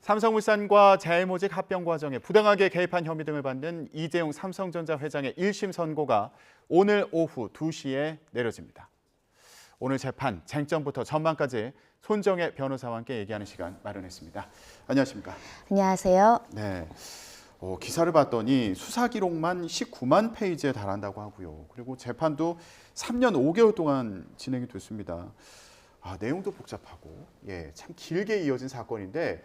삼성물산과 제일모직 합병 과정에 부당하게 개입한 혐의 등을 받는 이재용 삼성전자 회장의 1심 선고가 오늘 오후 2시에 내려집니다. 오늘 재판, 쟁점부터 전망까지 손정혜 변호사와 함께 얘기하는 시간 마련했습니다. 안녕하십니까? 안녕하세요. 네. 기사를 봤더니 수사 기록만 19만 페이지에 달한다고 하고요. 그리고 재판도 3년 5개월 동안 진행이 됐습니다. 내용도 복잡하고 참 길게 이어진 사건인데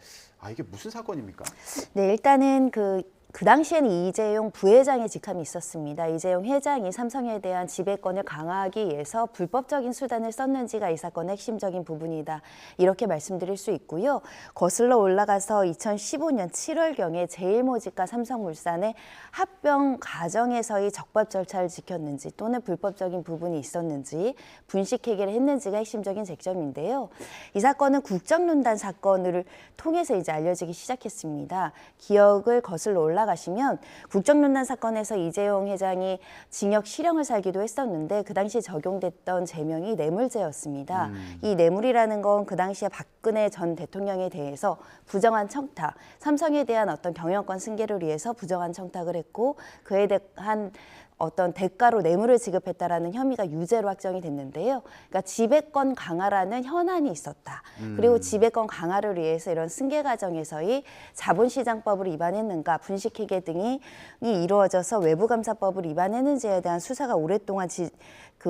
이게 무슨 사건입니까? 네, 일단은 그 당시에는 이재용 부회장의 직함이 있었습니다. 이재용 회장이 삼성에 대한 지배권을 강화하기 위해서 불법적인 수단을 썼는지가 이 사건의 핵심적인 부분이다. 이렇게 말씀드릴 수 있고요. 거슬러 올라가서 2015년 7월경에 제일모직과 삼성물산의 합병 과정에서의 적법 절차를 지켰는지 또는 불법적인 부분이 있었는지 분식 회계를 했는지가 핵심적인 쟁점인데요. 이 사건은 국정농단 사건을 통해서 이제 알려지기 시작했습니다. 기억을 거슬러 올라가시면 국정농단 사건에서 이재용 회장이 징역 실형을 살기도 했었는데 그 당시 적용됐던 죄명이 뇌물죄였습니다. 이 뇌물이라는 건 그 당시에 박근혜 전 대통령에 대해서 부정한 청탁, 삼성에 대한 어떤 경영권 승계를 위해서 부정한 청탁을 했고 그에 대한 어떤 대가로 뇌물을 지급했다라는 혐의가 유죄로 확정이 됐는데요. 그러니까 지배권 강화라는 현안이 있었다. 그리고 지배권 강화를 위해서 이런 승계 과정에서의 자본시장법을 위반했는가, 분식회계 등이 이루어져서 외부감사법을 위반했는지에 대한 수사가 오랫동안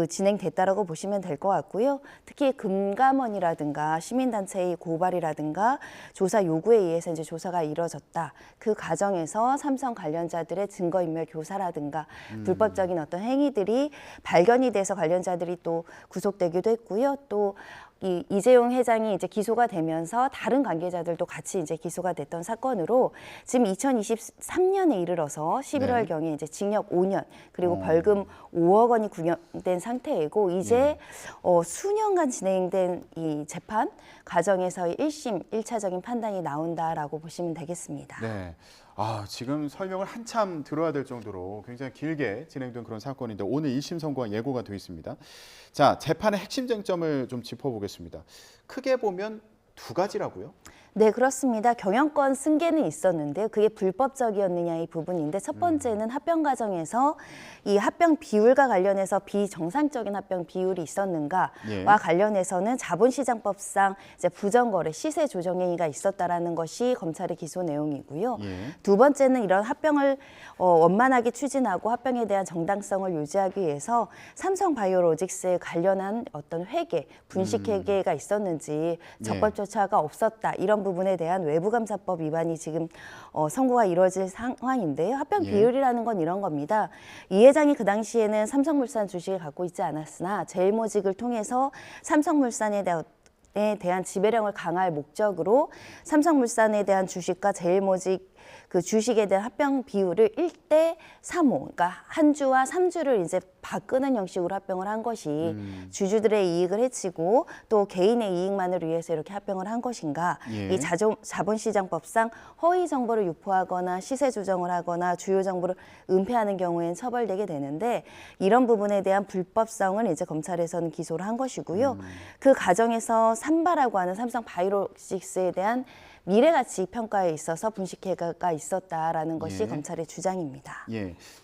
진행됐다라고 보시면 될 것 같고요. 특히 금감원이라든가 시민단체의 고발이라든가 조사 요구에 의해서 이제 조사가 이루어졌다. 그 과정에서 삼성 관련자들의 증거인멸 교사라든가 불법적인 어떤 행위들이 발견이 돼서 관련자들이 또 구속되기도 했고요. 또 이재용 회장이 이제 기소가 되면서 다른 관계자들도 같이 이제 기소가 됐던 사건으로 지금 2023년에 이르러서 11월경에 이제 징역 5년 그리고 벌금 5억 원이 구형된 상태이고 이제 수년간 진행된 이 재판 과정에서의 1심 1차적인 판단이 나온다라고 보시면 되겠습니다. 네. 지금 설명을 한참 들어야 될 정도로 굉장히 길게 진행된 그런 사건인데 오늘 1심 선고가 예고가 되어 있습니다. 자, 재판의 핵심 쟁점을 좀 짚어보겠습니다. 크게 보면 두 가지라고요? 네, 그렇습니다. 경영권 승계는 있었는데요. 그게 불법적이었느냐의 부분인데 첫 번째는 합병 과정에서 이 합병 비율과 관련해서 비정상적인 합병 비율이 있었는가와 관련해서는 자본시장법상 이제 부정거래, 시세 조정 행위가 있었다라는 것이 검찰의 기소 내용이고요. 두 번째는 이런 합병을 원만하게 추진하고 합병에 대한 정당성을 유지하기 위해서 삼성바이오로직스에 관련한 어떤 회계, 분식 회계가 있었는지 적법 절차가 없었다. 이런 부분에 대한 외부감사법 위반이 지금 선고가 이루어질 상황인데요. 합병 비율이라는 건 이런 겁니다. 이 회장이 그 당시에는 삼성물산 주식을 갖고 있지 않았으나 제일모직을 통해서 삼성물산에 대한 지배력을 강화할 목적으로 삼성물산에 대한 주식과 제일모직 그 주식에 대한 합병 비율을 1대3호, 그러니까 한 주와 3주를 이제 바꾸는 형식으로 합병을 한 것이 주주들의 이익을 해치고 또 개인의 이익만을 위해서 이렇게 합병을 한 것인가? 이 자본시장법상 허위 정보를 유포하거나 시세 조정을 하거나 주요 정보를 은폐하는 경우에는 처벌되게 되는데 이런 부분에 대한 불법성을 이제 검찰에서는 기소를 한 것이고요. 그 과정에서 삼바라고 하는 삼성바이오로직스에 대한 미래가치 평가에 있어서 분식회계가 있었다라는 것이 검찰의 주장입니다.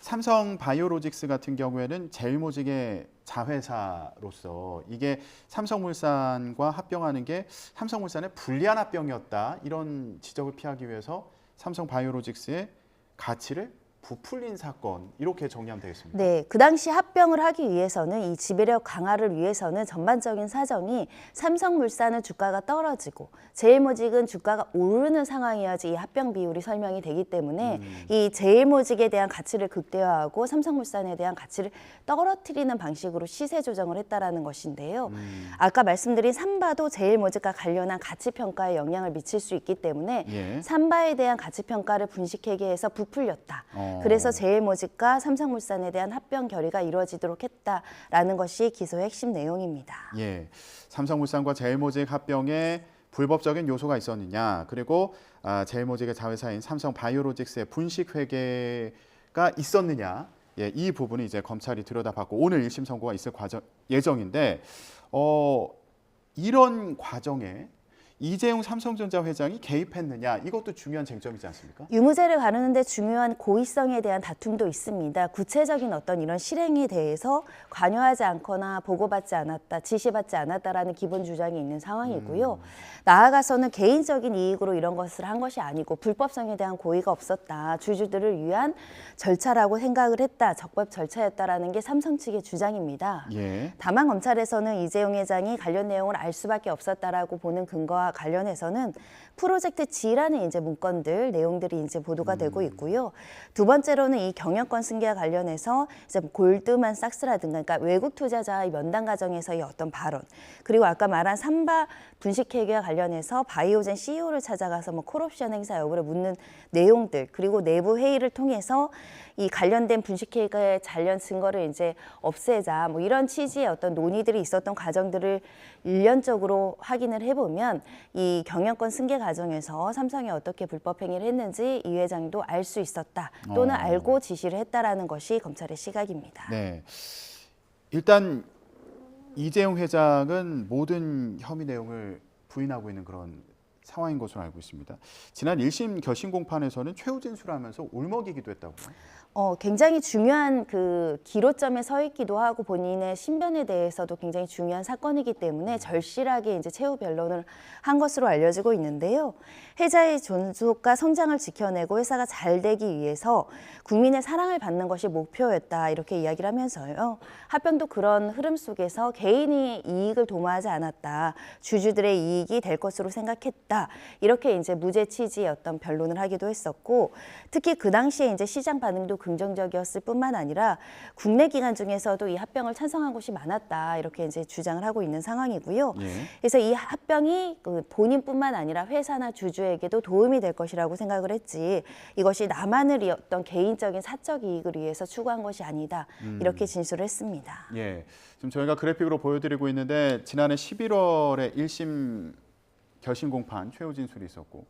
삼성바이오로직스 같은 경우에는 제일모직의 자회사로서 이게 삼성물산과 합병하는 게 삼성물산의 불리한 합병이었다. 이런 지적을 피하기 위해서 삼성바이오로직스의 가치를 부풀린 사건 이렇게 정리하면 되겠습니다. 네, 그 당시 합병을 하기 위해서는 이 지배력 강화를 위해서는 전반적인 사정이 삼성물산은 주가가 떨어지고 제일모직은 주가가 오르는 상황이어야지 이 합병 비율이 설명이 되기 때문에 이 제일모직에 대한 가치를 극대화하고 삼성물산에 대한 가치를 떨어뜨리는 방식으로 시세 조정을 했다라는 것인데요. 아까 말씀드린 삼바도 제일모직과 관련한 가치 평가에 영향을 미칠 수 있기 때문에 삼바에 대한 가치 평가를 분식회계해서 부풀렸다. 그래서 제일모직과 삼성물산에 대한 합병 결의가 이루어지도록 했다라는 것이 기소의 핵심 내용입니다. 삼성물산과 제일모직 합병에 불법적인 요소가 있었느냐, 그리고 제일모직의 자회사인 삼성바이오로직스의 분식회계가 있었느냐, 이 부분이 이제 검찰이 들여다봤고 오늘 1심 선고가 있을 예정인데 이런 과정에 이재용 삼성전자 회장이 개입했느냐 이것도 중요한 쟁점이지 않습니까? 유무죄를 가르는데 중요한 고의성에 대한 다툼도 있습니다. 구체적인 어떤 이런 실행에 대해서 관여하지 않거나 보고받지 않았다, 지시받지 않았다라는 기본 주장이 있는 상황이고요. 나아가서는 개인적인 이익으로 이런 것을 한 것이 아니고 불법성에 대한 고의가 없었다, 주주들을 위한 절차라고 생각을 했다, 적법 절차였다라는 게 삼성 측의 주장입니다. 예. 다만 검찰에서는 이재용 회장이 관련 내용을 알 수밖에 없었다라고 보는 근거와 관련해서는 프로젝트 G라는 이제 문건들 내용들이 이제 보도가 되고 있고요. 두 번째로는 이 경영권 승계와 관련해서 이제 골드만삭스라든가 그러니까 외국 투자자의 면담 과정에서의 어떤 발언, 그리고 아까 말한 삼바 분식회계와 관련해서 바이오젠 CEO를 찾아가서 뭐 콜옵션 행사 여부를 묻는 내용들, 그리고 내부 회의를 통해서 이 관련된 분식회계의 관련 증거를 이제 없애자, 뭐 이런 취지의 어떤 논의들이 있었던 과정들을 일련적으로 확인을 해보면 이 경영권 승계 과정에서 삼성이 어떻게 불법 행위를 했는지 이 회장도 알 수 있었다, 또는 알고 지시를 했다라는 것이 검찰의 시각입니다. 네. 일단 이재용 회장은 모든 혐의 내용을 부인하고 있는 그런 상황인 것으로 알고 있습니다. 지난 1심 결심 공판에서는 최후 진술하면서 울먹이기도 했다고요. 굉장히 중요한 그 기로점에 서 있기도 하고 본인의 신변에 대해서도 굉장히 중요한 사건이기 때문에 절실하게 이제 최후 변론을 한 것으로 알려지고 있는데요. 회사의 존속과 성장을 지켜내고 회사가 잘 되기 위해서 국민의 사랑을 받는 것이 목표였다, 이렇게 이야기를 하면서요. 합병도 그런 흐름 속에서 개인이 이익을 도모하지 않았다, 주주들의 이익이 될 것으로 생각했다, 이렇게 이제 무죄 취지의 어떤 변론을 하기도 했었고, 특히 그 당시에 이제 시장 반응도 긍정적이었을 뿐만 아니라 국내 기관 중에서도 이 합병을 찬성한 곳이 많았다, 이렇게 이제 주장을 하고 있는 상황이고요. 예. 그래서 이 합병이 그 본인뿐만 아니라 회사나 주주에게도 도움이 될 것이라고 생각을 했지, 이것이 나만을 어떤 개인적인 사적 이익을 위해서 추구한 것이 아니다, 이렇게 진술을 했습니다. 예. 지금 저희가 그래픽으로 보여드리고 있는데 지난해 11월에 1심 결심 공판 최후 진술이 있었고,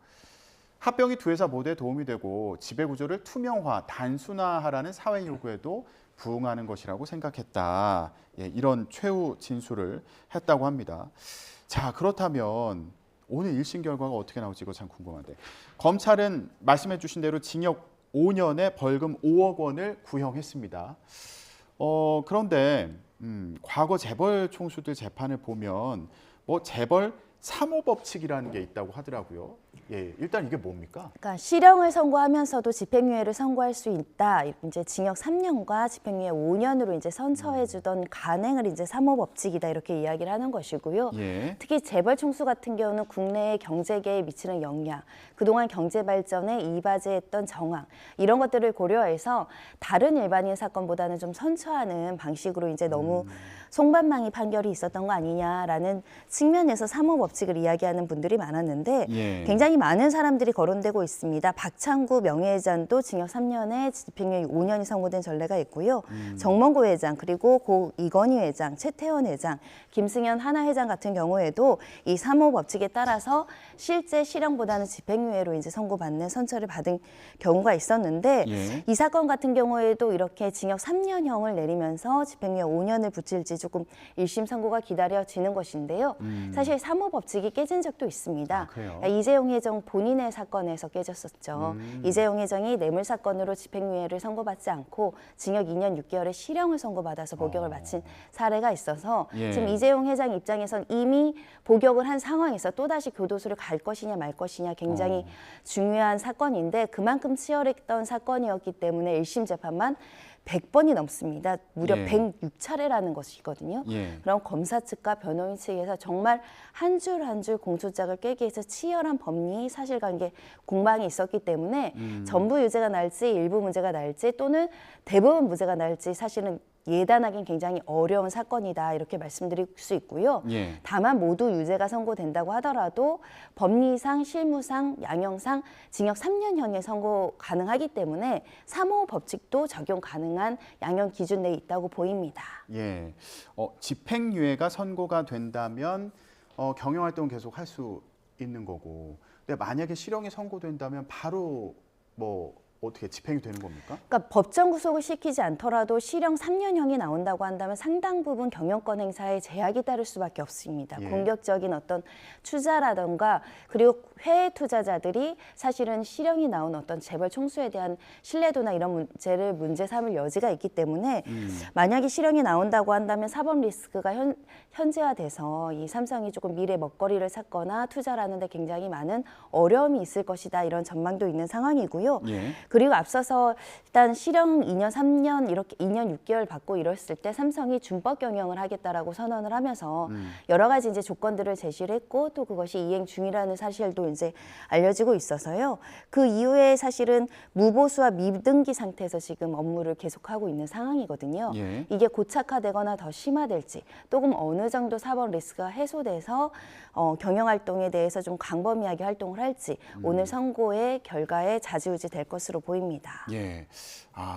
합병이 두 회사 모두에 도움이 되고 지배 구조를 투명화, 단순화하라는 사회 요구에도 부응하는 것이라고 생각했다. 예, 이런 최후 진술을 했다고 합니다. 자, 그렇다면 오늘 1심 결과가 어떻게 나올지 이거 참 궁금한데, 검찰은 말씀해 주신 대로 징역 5년에 벌금 5억 원을 구형했습니다. 그런데 과거 재벌 총수들 재판을 보면 뭐 재벌 3호 법칙이라는 게 있다고 하더라고요. 예, 일단 이게 뭡니까? 그러니까 실형을 선고하면서도 집행유예를 선고할 수 있다. 이제 징역 3년과 집행유예 5년으로 이제 선처해주던 간행을 이제 3호 법칙이다, 이렇게 이야기를 하는 것이고요. 예. 특히 재벌 총수 같은 경우는 국내의 경제계에 미치는 영향, 그동안 경제 발전에 이바지했던 정황, 이런 것들을 고려해서 다른 일반인 사건보다는 좀 선처하는 방식으로 이제 너무 송반망이 판결이 있었던 거 아니냐라는 측면에서 3호 법칙을 이야기하는 분들이 많았는데, 예. 굉장히 많은 사람들이 거론되고 있습니다. 박창구 명예회장도 징역 3년에 집행유예 5년이 선고된 전례가 있고요. 정몽구 회장, 그리고 고 이건희 회장, 최태원 회장, 김승현 하나회장 같은 경우에도 이 3호 법칙에 따라서 실제 실형보다는 집행유예로 이제 선고받는 선처를 받은 경우가 있었는데, 예. 이 사건 같은 경우에도 이렇게 징역 3년형을 내리면서 집행유예 5년을 붙일지 조금 1심 선고가 기다려지는 것인데요. 사실 3호 법칙이 깨진 적도 있습니다. 아, 그래요? 이재용 회장 본인의 사건에서 깨졌었죠. 이재용 회장이 뇌물 사건으로 집행유예를 선고받지 않고 징역 2년 6개월의 실형을 선고받아서 복역을 마친 사례가 있어서 예. 지금 이재용 회장 입장에선 이미 복역을 한 상황에서 또다시 교도소를 갈 것이냐 말 것이냐 굉장히 중요한 사건인데, 그만큼 치열했던 사건이었기 때문에 1심 재판만 100번이 넘습니다. 무려 예. 106차례라는 것이거든요. 예. 그럼 검사 측과 변호인 측에서 정말 한 줄 한 줄 공소장을 깨기 위해서 치열한 법리 사실관계 공방이 있었기 때문에 전부 유죄가 날지 일부 무죄가 날지 또는 대부분 무죄가 날지 사실은 예단하기는 굉장히 어려운 사건이다, 이렇게 말씀드릴 수 있고요. 예. 다만 모두 유죄가 선고된다고 하더라도 법리상, 실무상, 양형상 징역 3년형의 선고 가능하기 때문에 3호 법칙도 적용 가능한 양형 기준 내에 있다고 보입니다. 예. 집행유예가 선고가 된다면 경영활동 계속 할 수 있는 거고, 근데 만약에 실형이 선고된다면 바로 뭐 어떻게 집행이 되는 겁니까? 그러니까 법정 구속을 시키지 않더라도 실형 3년형이 나온다고 한다면 상당 부분 경영권 행사에 제약이 따를 수밖에 없습니다. 예. 공격적인 어떤 투자라던가 그리고 해외 투자자들이 사실은 실형이 나온 어떤 재벌 총수에 대한 신뢰도나 이런 문제를 문제 삼을 여지가 있기 때문에 만약에 실형이 나온다고 한다면 사법 리스크가 현재화돼서 이 삼성이 조금 미래 먹거리를 찾거나 투자를 하는데 굉장히 많은 어려움이 있을 것이다 이런 전망도 있는 상황이고요. 예. 그리고 앞서서 일단 실형 2년, 3년 이렇게 2년 6개월 받고 이랬을 때 삼성이 준법 경영을 하겠다라고 선언을 하면서 여러 가지 이제 조건들을 제시를 했고 또 그것이 이행 중이라는 사실도 이제 알려지고 있어서요. 그 이후에 사실은 무보수와 미등기 상태에서 지금 업무를 계속하고 있는 상황이거든요. 예. 이게 고착화되거나 더 심화될지 또는 어느 정도 사법 리스크가 해소돼서 경영 활동에 대해서 좀 광범위하게 활동을 할지 오늘 선고의 결과에 좌지우지 될 것으로 보입니다. 예.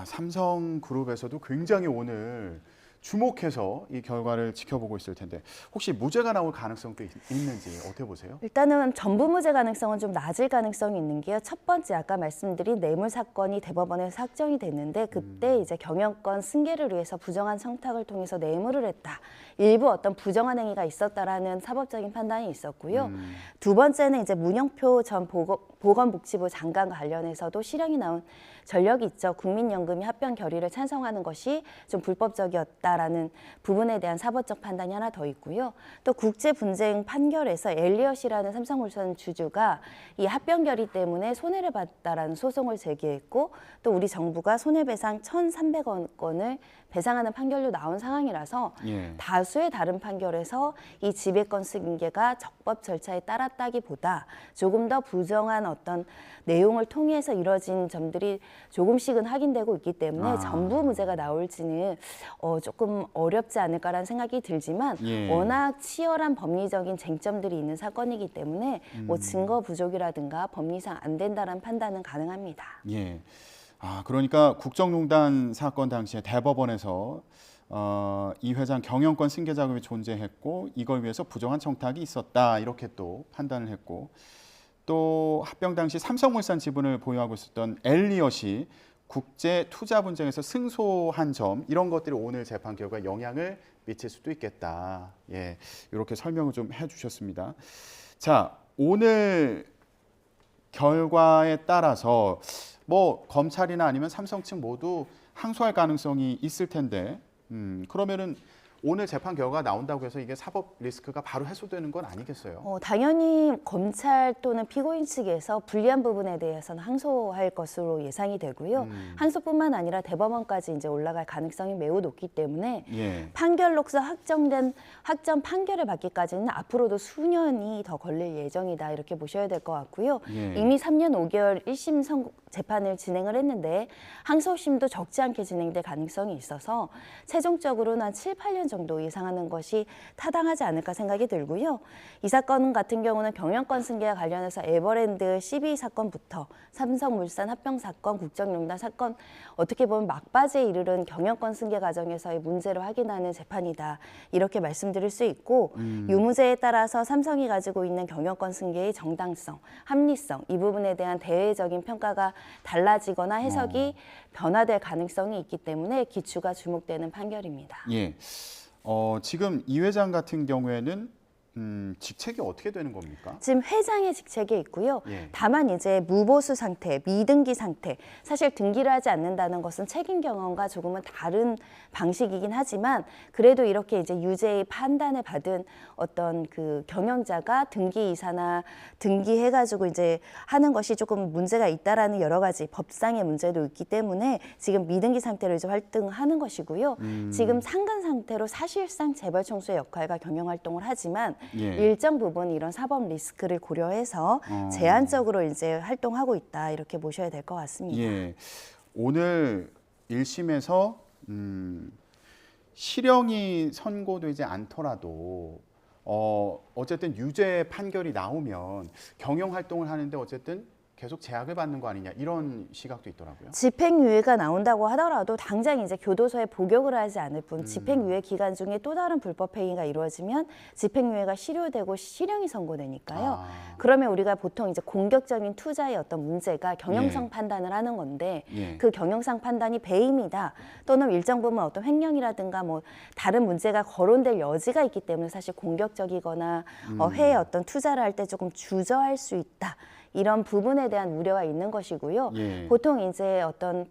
삼성그룹에서도 굉장히 오늘 주목해서 이 결과를 지켜보고 있을 텐데 혹시 무죄가 나올 가능성도 있는지 어떻게 보세요? 일단은 전부 무죄 가능성은 좀 낮을 가능성이 있는 게요. 첫 번째 아까 말씀드린 뇌물 사건이 대법원에서 확정이 됐는데 그때 이제 경영권 승계를 위해서 부정한 청탁을 통해서 뇌물을 했다. 일부 어떤 부정한 행위가 있었다라는 사법적인 판단이 있었고요. 두 번째는 이제 문영표 전 보건복지부 장관 관련해서도 실형이 나온 전력이 있죠. 국민연금이 합병 결의를 찬성하는 것이 좀 불법적이었다라는 부분에 대한 사법적 판단이 하나 더 있고요. 또 국제 분쟁 판결에서 엘리엇이라는 삼성물산 주주가 이 합병 결의 때문에 손해를 봤다라는 소송을 제기했고 또 우리 정부가 손해배상 1,300억 원을 배상하는 판결도 나온 상황이라서 예. 다수의 다른 판결에서 이 지배권 승계가 적법 절차에 따랐다기보다 조금 더 부정한 어떤 내용을 통해서 이뤄진 점들이 조금씩은 확인되고 있기 때문에 전부 무죄가 나올지는 조금 어렵지 않을까라는 생각이 들지만 예. 워낙 치열한 법리적인 쟁점들이 있는 사건이기 때문에 뭐 증거 부족이라든가 법리상 안 된다는 판단은 가능합니다. 예. 그러니까 국정농단 사건 당시에 대법원에서 이 회장 경영권 승계 자금이 존재했고 이걸 위해서 부정한 청탁이 있었다 이렇게 또 판단을 했고 또 합병 당시 삼성물산 지분을 보유하고 있었던 엘리엇이 국제 투자 분쟁에서 승소한 점 이런 것들이 오늘 재판 결과에 영향을 미칠 수도 있겠다. 예, 이렇게 설명을 좀 해주셨습니다. 자, 오늘 결과에 따라서 뭐 검찰이나 아니면 삼성 측 모두 항소할 가능성이 있을 텐데 그러면은 오늘 재판 결과가 나온다고 해서 이게 사법 리스크가 바로 해소되는 건 아니겠어요? 당연히 검찰 또는 피고인 측에서 불리한 부분에 대해서는 항소할 것으로 예상이 되고요. 항소뿐만 아니라 대법원까지 이제 올라갈 가능성이 매우 높기 때문에 예. 판결로서 확정된 확정 판결을 받기까지는 앞으로도 수년이 더 걸릴 예정이다 이렇게 보셔야 될 것 같고요. 예. 이미 3년 5개월 1심 재판을 진행을 했는데 항소심도 적지 않게 진행될 가능성이 있어서 최종적으로는 한 7, 8년 정도 예상하는 것이 타당하지 않을까 생각이 들고요. 이 사건 같은 경우는 경영권 승계와 관련해서 에버랜드 CB 사건부터 삼성물산 합병 사건, 국정농단 사건 어떻게 보면 막바지에 이르른 경영권 승계 과정에서의 문제를 확인하는 재판이다. 이렇게 말씀드릴 수 있고 유무죄에 따라서 삼성이 가지고 있는 경영권 승계의 정당성, 합리성 이 부분에 대한 대외적인 평가가 달라지거나 해석이 변화될 가능성이 있기 때문에 기추가 주목되는 판결입니다. 예. 지금 이 회장 같은 경우에는 직책이 어떻게 되는 겁니까? 지금 회장의 직책에 있고요. 예. 다만 이제 무보수 상태, 미등기 상태, 사실 등기를 하지 않는다는 것은 책임 경험과 조금은 다른 방식이긴 하지만 그래도 이렇게 이제 유죄의 판단을 받은 어떤 그 경영자가 등기 이사나 등기해가지고 이제 하는 것이 조금 문제가 있다라는 여러 가지 법상의 문제도 있기 때문에 지금 미등기 상태로 이제 활동하는 것이고요. 지금 상근 상태로 사실상 재벌 총수의 역할과 경영 활동을 하지만 예. 일정 부분 이런 사법 리스크를 고려해서 제한적으로 이제 활동하고 있다 이렇게 보셔야 될 것 같습니다. 예. 오늘 1심에서 실형이 선고되지 않더라도 어쨌든 유죄 판결이 나오면 경영 활동을 하는데 어쨌든 계속 제약을 받는 거 아니냐 이런 시각도 있더라고요. 집행유예가 나온다고 하더라도 당장 이제 교도소에 복역을 하지 않을 뿐 집행유예 기간 중에 또 다른 불법 행위가 이루어지면 집행유예가 실효되고 실형이 선고되니까요. 아. 그러면 우리가 보통 이제 공격적인 투자의 어떤 문제가 경영성 예. 판단을 하는 건데 예. 그 경영상 판단이 배임이다 또는 일정 부분 어떤 횡령이라든가 뭐 다른 문제가 거론될 여지가 있기 때문에 사실 공격적이거나 해외 어떤 투자를 할 때 조금 주저할 수 있다. 이런 부분에 대한 우려가 있는 것이고요. 예. 보통 이제 어떤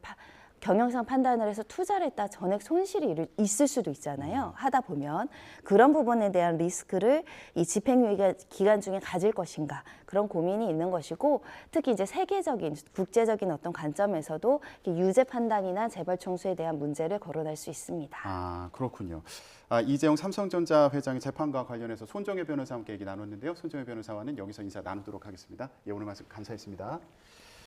경영상 판단을 해서 투자를 했다 전액 손실이 있을 수도 있잖아요. 하다 보면 그런 부분에 대한 리스크를 이 집행유예 기간 중에 가질 것인가 그런 고민이 있는 것이고 특히 이제 세계적인 국제적인 어떤 관점에서도 유죄 판단이나 재벌 총수에 대한 문제를 거론할 수 있습니다. 아, 그렇군요. 이재용 삼성전자 회장의 재판과 관련해서 손정혜 변호사와 함께 얘기 나눴는데요. 손정혜 변호사와는 여기서 인사 나누도록 하겠습니다. 예, 오늘 말씀 감사했습니다.